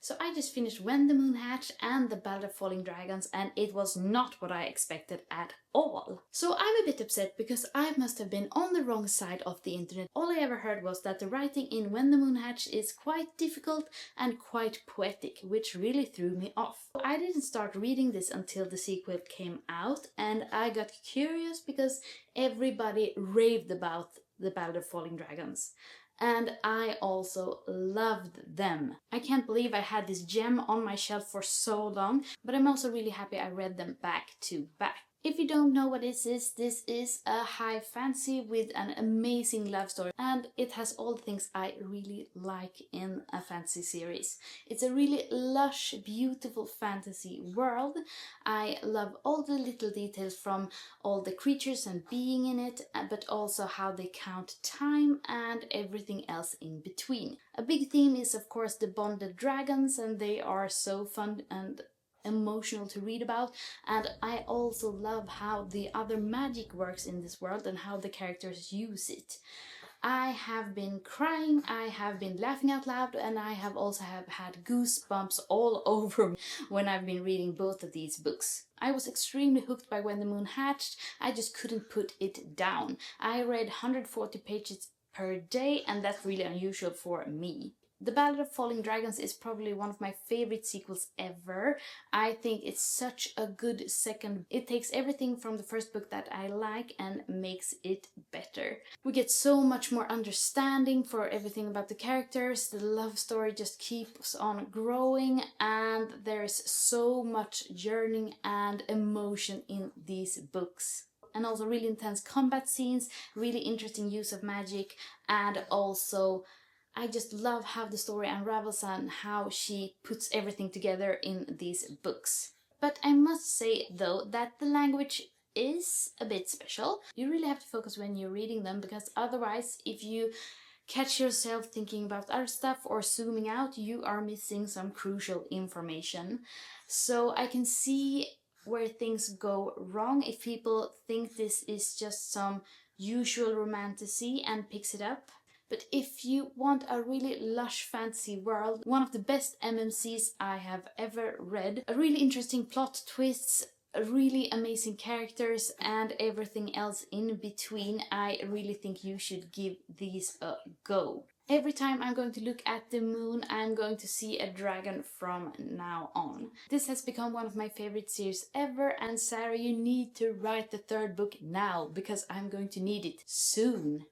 So I just finished When the Moon Hatched and The Ballad of Falling Dragons, and it was not what I expected at all. So I'm a bit upset because I must have been on the wrong side of the internet. All I ever heard was that the writing in When the Moon Hatched is quite difficult and quite poetic, which really threw me off. I didn't start reading this until the sequel came out, and I got curious because everybody raved about The Ballad of Falling Dragons. And I also loved them. I can't believe I had this gem on my shelf for so long, but I'm also really happy I read them back to back. If you don't know what this is a high fantasy with an amazing love story, and it has all the things I really like in a fantasy series. It's a really lush, beautiful fantasy world. I love all the little details from all the creatures and being in it, but also how they count time and everything else in between. A big theme is of course the bonded dragons, and they are so fun and emotional to read about, and I also love how the other magic works in this world and how the characters use it. I have been crying, I have been laughing out loud, and I have also had goosebumps all over me when I've been reading both of these books. I was extremely hooked by When the Moon Hatched. I just couldn't put it down. I read 140 pages per day, and that's really unusual for me. The Ballad of Falling Dragons is probably one of my favorite sequels ever. I think it's such a good second. It takes everything from the first book that I like and makes it better. We get so much more understanding for everything about the characters. The love story just keeps on growing, and there's so much yearning and emotion in these books. And also really intense combat scenes, really interesting use of magic, and also I just love how the story unravels and how she puts everything together in these books. But I must say though that the language is a bit special. You really have to focus when you're reading them, because otherwise if you catch yourself thinking about other stuff or zooming out, you are missing some crucial information. So I can see where things go wrong if people think this is just some usual romantasy and picks it up. But if you want a really lush fantasy world, one of the best MMCs I have ever read, a really interesting plot twists, really amazing characters, and everything else in between, I really think you should give these a go. Every time I'm going to look at the moon, I'm going to see a dragon from now on. This has become one of my favorite series ever, and Sarah, you need to write the third book now, because I'm going to need it soon.